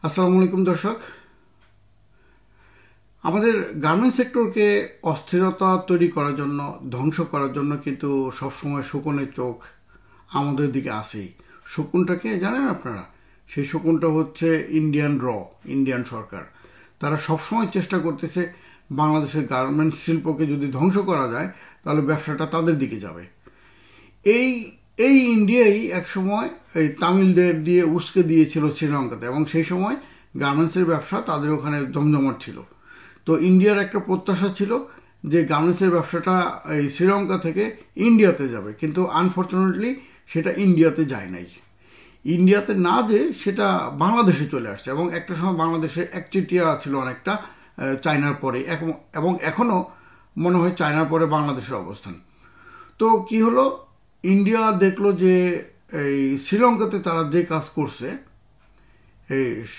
আসসালামু আলাইকুম দর্শক। আমাদের গার্মেন্টস সেক্টরকে অস্থিরতা তৈরি করার জন্য, ধ্বংস করার জন্য কিন্তু সবসময় শকুনের চোখ আমাদের দিকে আসেই। শকুনটাকে জানেন আপনারা? সেই শকুনটা হচ্ছে ইন্ডিয়ান সরকার। তারা সবসময় চেষ্টা করতেছে বাংলাদেশের গার্মেন্টস শিল্পকে যদি ধ্বংস করা যায় তাহলে ব্যবসাটা তাদের দিকে যাবে। এই এই ইন্ডিয়াই একসময় এই তামিলদের দিয়ে উস্কে দিয়েছিল শ্রীলঙ্কাতে, এবং সেই সময় গার্মেন্টসের ব্যবসা তাদের ওখানে জমজমাট ছিল। তো ইন্ডিয়ার একটা প্রত্যাশা ছিল যে গার্মেন্টসের ব্যবসাটা এই শ্রীলঙ্কা থেকে ইন্ডিয়াতে যাবে, কিন্তু আনফর্চুনেটলি সেটা ইন্ডিয়াতে যায় নাই। ইন্ডিয়াতে না যে সেটা বাংলাদেশে চলে আসছে, এবং একটা সময় বাংলাদেশে একচেটিয়া ছিল অনেকটা চায়নার পরে, এবং এখনও মনে হয় চায়নার পরে বাংলাদেশের অবস্থান। তো কি হলো, ইন্ডিয়া দেখলো যে এই শ্রীলঙ্কাতে তারা যে কাজ করছে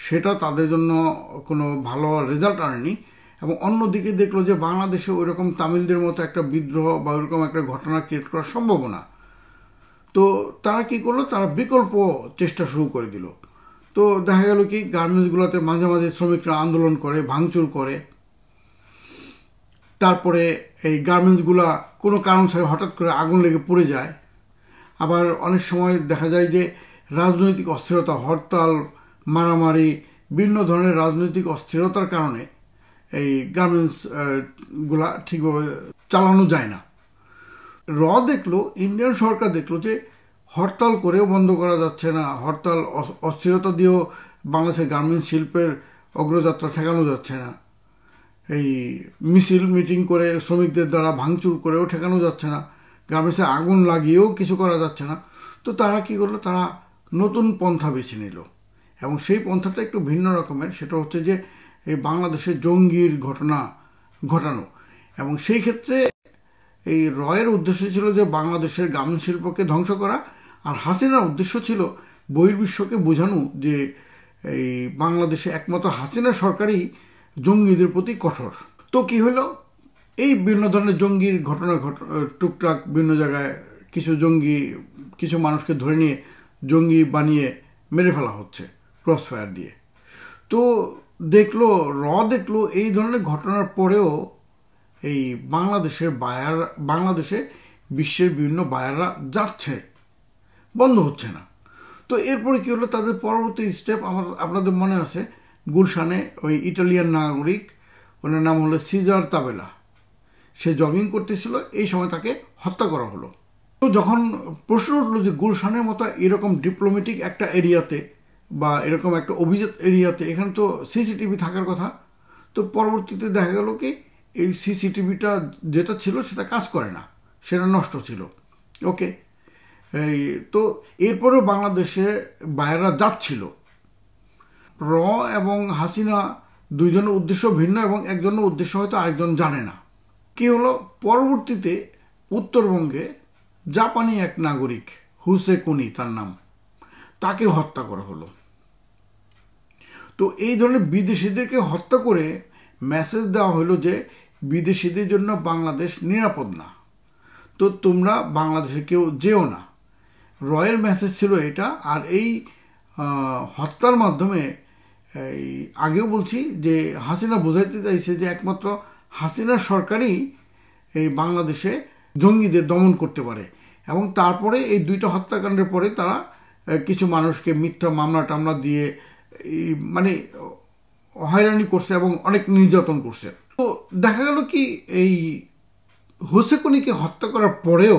সেটা তাদের জন্য কোনো ভালো রেজাল্ট আনেনি, এবং অন্যদিকে দেখলো যে বাংলাদেশে ওইরকম তামিলদের মতো একটা বিদ্রোহ বা ওইরকম একটা ঘটনা ক্রিয়েট করা সম্ভব না। তো তারা কি করলো, তারা বিকল্প চেষ্টা শুরু করে দিল। তো দেখা গেল কি, গার্মেন্টসগুলোতে মাঝে মাঝে শ্রমিকরা আন্দোলন করে, ভাঙচুর করে। তারপরে এই গার্মেন্টসগুলা কোনো কারণ ছাড়া হঠাৎ করে আগুন লেগে পড়ে যায়। আবার অনেক সময় দেখা যায় যে রাজনৈতিক অস্থিরতা, হরতাল, মারামারি, বিভিন্ন ধরনের রাজনৈতিক অস্থিরতার কারণে এই গার্মেন্টস গুলা ঠিকভাবে চালানো যায় না। দেখলো, ইন্ডিয়ান সরকার দেখলো যে হরতাল করেও বন্ধ করা যাচ্ছে না, হরতাল অস্থিরতা দিয়েও বাংলাদেশের গার্মেন্টস শিল্পের অগ্রযাত্রা ঠেকানো যাচ্ছে না, এই মিছিল মিটিং করে শ্রমিকদের দ্বারা ভাঙচুর করেও ঠেকানো যাচ্ছে না, গার্মেন্টসে আগুন লাগিয়েও কিছু করা যাচ্ছে না। তো তারা কি করলো, তারা নতুন পন্থা বেছে নিল, এবং সেই পন্থাটা একটু ভিন্ন রকমের। সেটা হচ্ছে যে এই বাংলাদেশে জঙ্গির ঘটনা ঘটানো, এবং সেই ক্ষেত্রে এই রয়ের উদ্দেশ্য ছিল যে বাংলাদেশের গার্মেন্টস শিল্পকে ধ্বংস করা, আর হাসিনার উদ্দেশ্য ছিল বহির্বিশ্বকে বোঝানো যে এই বাংলাদেশে একমাত্র হাসিনা সরকারই জঙ্গিদের প্রতি কঠোর। তো কি হলো, এই বিভিন্ন ধরনের জঙ্গির ঘটনা টুকটাক বিভিন্ন জায়গায় কিছু মানুষকে ধরে নিয়ে জঙ্গি বানিয়ে মেরে ফেলা হচ্ছে ক্রস ফায়ার দিয়ে। তো দেখলো এই ধরনের ঘটনার পরেও এই বাংলাদেশে বিশ্বের বিভিন্ন বায়াররা যাচ্ছে, বন্ধ হচ্ছে না। তো এরপরে কি হলো, তাদের পরবর্তী স্টেপ আপনাদের মনে আছে, গুলশানে ওই ইটালিয়ান নাগরিক, ওনার নাম হলো সিজার তাবেলা, সে জগিং করতেছিল, এই সময় তাকে হত্যা করা হলো। তো যখন প্রশ্ন উঠলো যে গুলশানের মতো এরকম ডিপ্লোম্যাটিক একটা এরিয়াতে বা এরকম একটা অভিজাত এরিয়াতে এখানে তো সিসিটিভি থাকার কথা, তো পরবর্তীতে দেখা গেল কি এই সিসিটিভিটা যেটা ছিল সেটা কাজ করে না, সেটা নষ্ট ছিল। ওকে, এই তো এরপরেও বাংলাদেশে বাইরেরা যাচ্ছিল। এবং হাসিনা দুইজনের উদ্দেশ্য ভিন্ন, এবং একজনের উদ্দেশ্য হয়তো আরেকজন জানে না। কি হলো, পরবর্তীতে উত্তরবঙ্গে জাপানি এক নাগরিক, হুসেকুনি তার নাম, তাকে হত্যা করা হলো। তো এই ধরনের বিদেশিদেরকে হত্যা করে মেসেজ দেওয়া হলো যে বিদেশিদের জন্য বাংলাদেশ নিরাপদ না, তো তোমরা বাংলাদেশে কেউ যেও না। রয়ের মেসেজ ছিল এটা। আর এই হত্যার মাধ্যমে এই আগেও বলছি যে হাসিনা বোঝাইতে চাইছে যে একমাত্র হাসিনা সরকারই এই বাংলাদেশে জঙ্গিদের দমন করতে পারে, এবং তারপরে এই দুইটা হত্যাকাণ্ডের পরে তারা কিছু মানুষকে মিথ্যা মামলা টামলা দিয়ে মানে হয়রানি করছে এবং অনেক নির্যাতন করছে। তো দেখা গেল কি, এই হোসেকুনিকে হত্যা করার পরেও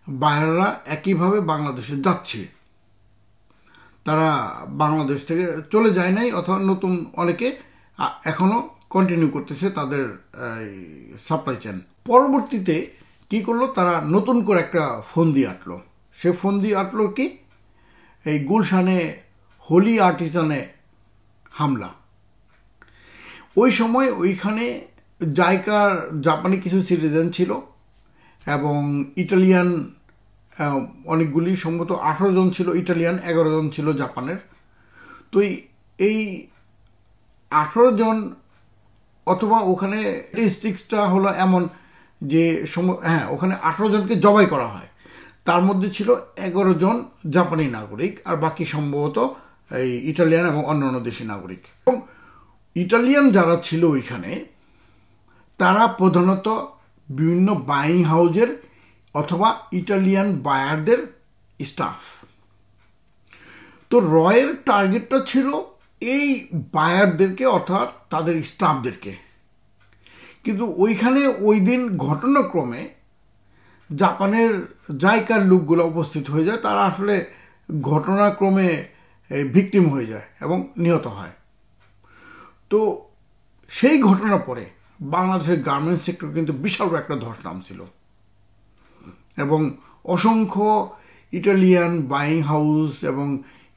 বায়াররা একইভাবে বাংলাদেশে যাচ্ছে, তারা বাংলাদেশ থেকে চলে যায় নাই, অথবা নতুন অনেকে এখনো কন্টিনিউ করতেছে তাদের সাপ্লাই চেন। পরবর্তীতে কি করলো, তারা নতুন করে একটা ফন্দি আটলো। সে ফন্দি আটলো কি, এই গুলশানে হোলি আর্টিসানে হামলা। ওই সময় ওইখানে জাপানি কিছু সিটিজেন ছিল, এবং ইটালিয়ান অনেকগুলি, সম্ভবত 18 জন ছিল ইটালিয়ান, 11 জন ছিল জাপানের। তো এই 18 জন, অথবা ওখানে স্টিক্সটা হলো এমন যে ওখানে 18 জনকে জবাই করা হয়, তার মধ্যে ছিল 11 জন জাপানি নাগরিক, আর বাকি সম্ভবত এই ইটালিয়ান এবং অন্যান্য দেশি নাগরিক। এবং ইটালিয়ান যারা ছিল ওইখানে তারা প্রধানত বিভিন্ন বাইং হাউজের অথবা ইটালিয়ান বায়ারদের স্টাফ। তো রয়ের টার্গেটটা ছিল এই বায়ারদেরকে অর্থাৎ তাদের স্টাফদেরকে। কিন্তু ওইখানে ওই দিন ঘটনাক্রমে জাপানের জাইকার লোকগুলো উপস্থিত হয়ে যায়, তারা আসলে ঘটনাক্রমে ভিকটিম হয়ে যায় এবং নিহত হয়। তো সেই ঘটনার পরে বাংলাদেশের গার্মেন্টস সেক্টর কিন্তু বিশাল একটা ধস নামছিল এবং অসংখ্য ইটালিয়ান বাইং হাউস এবং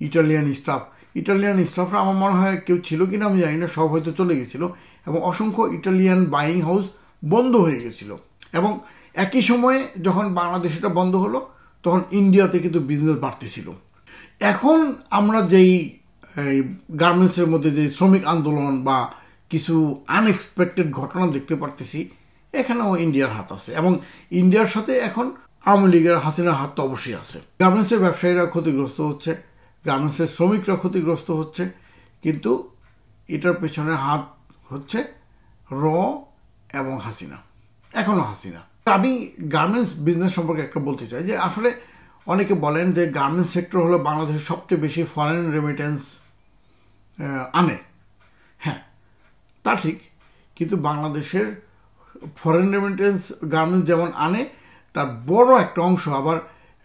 ইটালিয়ান স্টাফরা আমার মনে হয় কেউ ছিল কিনা আমি জানি না, সব হয়তো চলে গেছিল এবং অসংখ্য ইটালিয়ান বাইং হাউস বন্ধ হয়ে গেছিল। এবং একই সময়ে যখন বাংলাদেশটা বন্ধ হলো তখন ইন্ডিয়াতে কিন্তু বিজনেস বাড়তেছিল। এখন আমরা যেই গার্মেন্টসের মধ্যে যে শ্রমিক আন্দোলন বা কিছু আনএক্সপেক্টেড ঘটনা দেখতে পারতেছি, এখানেও ইন্ডিয়ার হাত আছে এবং ইন্ডিয়ার সাথে এখন আওয়ামী লীগের হাসিনার হাত তো অবশ্যই আছে। গার্মেন্টসের ব্যবসায়ীরা ক্ষতিগ্রস্ত হচ্ছে, গার্মেন্টসের শ্রমিকরা ক্ষতিগ্রস্ত হচ্ছে, কিন্তু এটার পেছনে হাত হচ্ছে র এবং হাসিনা, এখনও হাসিনা। আমি গার্মেন্টস বিজনেস সম্পর্কে একটা বলতে চাই যে আসলে অনেকে বলেন যে গার্মেন্টস সেক্টর হলো বাংলাদেশের সবচেয়ে বেশি ফরেন রেমিটেন্স আনে। হ্যাঁ, তা ঠিক, কিন্তু বাংলাদেশের ফরেন রেমিটেন্স গার্মেন্টস যেমন আনে, তার বড় একটা অংশ আবার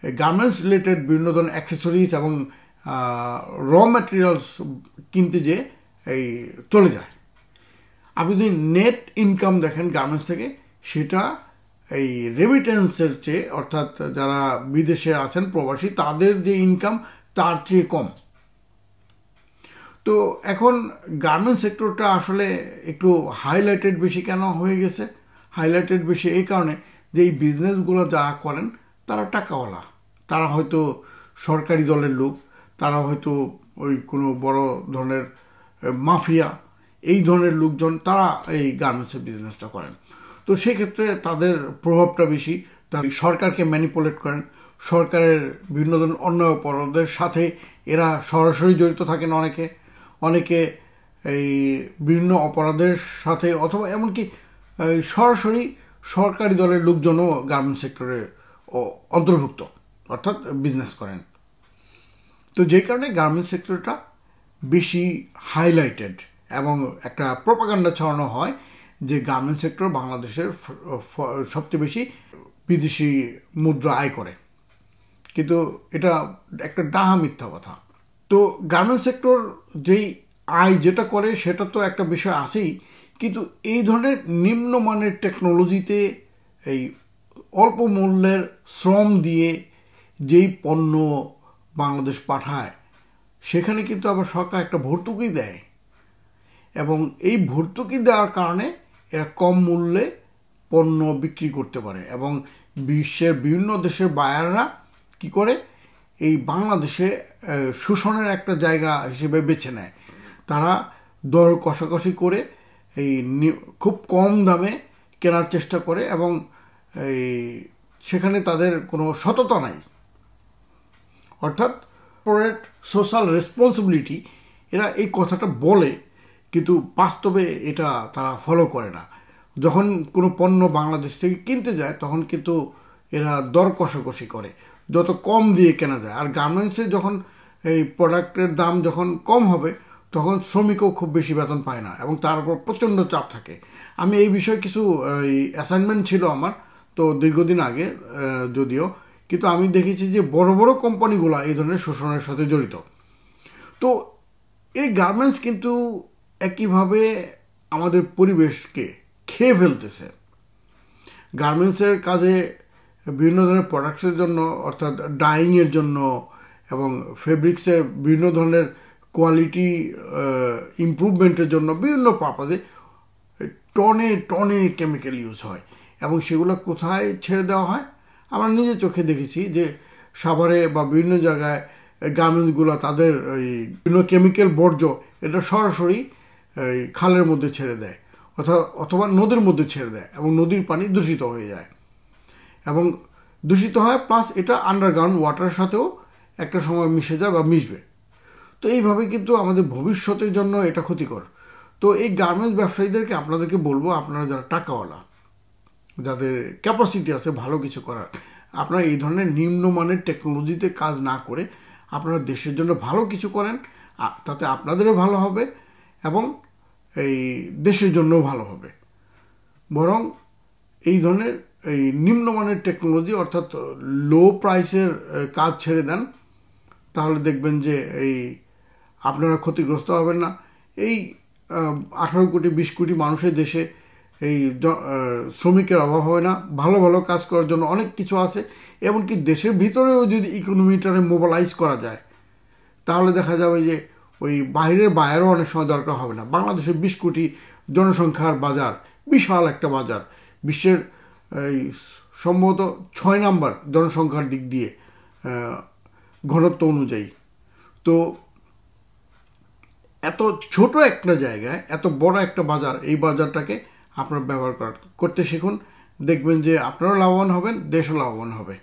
গার্মেন্টস রিলেটেড বিভিন্ন ধরনের অ্যাক্সেসরিজ এবং র ম্যাটেরিয়ালস কিনতে যে এই চলে যায়। আপনি যদি নেট ইনকাম দেখেন গার্মেন্টস থেকে, সেটা এই রেমিটেন্সের চেয়ে, অর্থাৎ যারা বিদেশে আছেন প্রবাসী, তাদের যে ইনকাম তার চেয়ে কম। তো এখন গার্মেন্টস সেক্টরটা আসলে একটু হাইলাইটেড বেশি কেন হয়ে গেছে? হাইলাইটেড বেশি এই কারণে যে এই বিজনেসগুলো যারা করেন তারা টাকাওয়ালা, তারা হয়তো সরকারি দলের লোক, তারা হয়তো ওই কোনো বড় ধরনের মাফিয়া, এই ধরনের লোকজন তারা এই গার্মেন্টসের বিজনেসটা করেন। তো সেক্ষেত্রে তাদের প্রভাবটা বেশি, তারা সরকারকে ম্যানিপুলেট করেন, সরকারের বিভিন্ন ধরনের অন্যায় অপরাধের সাথে এরা সরাসরি জড়িত থাকেন। অনেকে এই বিভিন্ন অপরাধের সাথে অথবা এমনকি সরাসরি সরকারি দলের লোকজনও গার্মেন্টস সেক্টরে অন্তর্ভুক্ত, অর্থাৎ বিজনেস করেন। তো যে কারণে গার্মেন্টস সেক্টরটা বেশি হাইলাইটেড এবং একটা প্রপাগান্ডা ছড়ানো হয় যে গার্মেন্টস সেক্টর বাংলাদেশের সবচেয়ে বেশি বিদেশি মুদ্রা আয় করে, কিন্তু এটা একটা ডাহা মিথ্যা কথা। তো গার্মেন্টস সেক্টর যেই আয় যেটা করে সেটা তো একটা বিষয় আছেই, কিন্তু এই ধরনের নিম্নমানের টেকনোলজিতে এই অল্প মূল্যের শ্রম দিয়ে যেই পণ্য বাংলাদেশ পাঠায়, সেখানে কিন্তু আবার সরকার একটা ভর্তুকি দেয় এবং এই ভর্তুকি দেওয়ার কারণে এরা কম মূল্যে পণ্য বিক্রি করতে পারে এবং বিশ্বের বিভিন্ন দেশের বায়াররা কি করে এই বাংলাদেশে শোষণের একটা জায়গা হিসেবে বেছে নেয়। তারা দর কষাকষি করে এই খুব কম দামে কেনার চেষ্টা করে এবং এই সেখানে তাদের কোনো সততা নাই, অর্থাৎ কর্পোরেট সোশ্যাল রেসপন্সিবিলিটি, এরা এই কথাটা বলে কিন্তু বাস্তবে এটা তারা ফলো করে না। যখন কোনো পণ্য বাংলাদেশ থেকে কিনতে যায় তখন কিন্তু এরা দর কষাকষি করে যত কম দিয়ে কেনা যায়। আর গার্মেন্টসে যখন এই প্রোডাক্টের দাম যখন কম হবে তখন শ্রমিকও খুব বেশি বেতন পায় না এবং তার উপর প্রচণ্ড চাপ থাকে। আমি এই বিষয়ে কিছু অ্যাসাইনমেন্ট ছিল আমার, তো দীর্ঘদিন আগে যদিও, কিন্তু আমি দেখেছি যে বড় বড় কোম্পানিগুলো এই ধরনের শোষণের সাথে জড়িত। তো এই গার্মেন্টস কিন্তু একইভাবে আমাদের পরিবেশকে খেয়ে ফেলতেছে। গার্মেন্টসের কাজে বিভিন্ন ধরনের প্রোডাক্টসের জন্য, অর্থাৎ ডাইংয়ের জন্য এবং ফেব্রিক্সের বিভিন্ন ধরনের কোয়ালিটি ইমপ্রুভমেন্টের জন্য বিভিন্ন পারপাসে টনে টনে কেমিক্যাল ইউজ হয় এবং সেগুলো কোথায় ছেড়ে দেওয়া হয়? আমরা নিজে চোখে দেখেছি যে সাভারে বা বিভিন্ন জায়গায় গার্মেন্টসগুলো তাদের ওই বিভিন্ন কেমিক্যাল বর্জ্য এটা সরাসরি খালের মধ্যে ছেড়ে দেয় অথবা নদীর মধ্যে ছেড়ে দেয় এবং নদীর পানি দূষিত হয়ে যায় এবং দূষিত হয়, প্লাস এটা আন্ডারগ্রাউন্ড ওয়াটারের সাথেও একটা সময় মিশে যায় বা মিশবে। তো এইভাবে কিন্তু আমাদের ভবিষ্যতের জন্য এটা ক্ষতিকর। তো এই গার্মেন্টস ব্যবসায়ীদেরকে আপনাদেরকে বলবো, আপনারা যারা টাকাওয়ালা, যাদের ক্যাপাসিটি আছে ভালো কিছু করার, আপনারা এই ধরনের নিম্নমানের টেকনোলজিতে কাজ না করে আপনারা দেশের জন্য ভালো কিছু করেন, তাতে আপনাদেরও ভালো হবে এবং এই দেশের জন্যও ভালো হবে। বরং এই ধরনের এই নিম্নমানের টেকনোলজি অর্থাৎ লো প্রাইসের কাজ ছেড়ে দেন, তাহলে দেখবেন যে এই আপনারা ক্ষতিগ্রস্ত হবেন না। এই 18 কোটি 20 কোটি মানুষের দেশে এই শ্রমিকের অভাব হবে না, ভালো ভালো কাজ করার জন্য অনেক কিছু আছে। এমনকি দেশের ভিতরেও যদি ইকোনমিটারে মোবালাইজ করা যায়, তাহলে দেখা যাবে যে ওই বাইরের বায়ারও অনেক সময় দরকার হবে না। বাংলাদেশের 20 কোটি জনসংখ্যার বাজার, বিশাল একটা বাজার, বিশ্বের এই সম্ভবত 6 নাম্বার জনসংখ্যার দিক দিয়ে ঘনত্ব অনুযায়ী। তো এত ছোট একটা জায়গায় এত বড় একটা বাজার, এই বাজারটাকে আপনারা ব্যবহার করতে শিখুন, দেখবেন যে আপনারাও লাভবান হবেন, দেশও লাভবান হবে।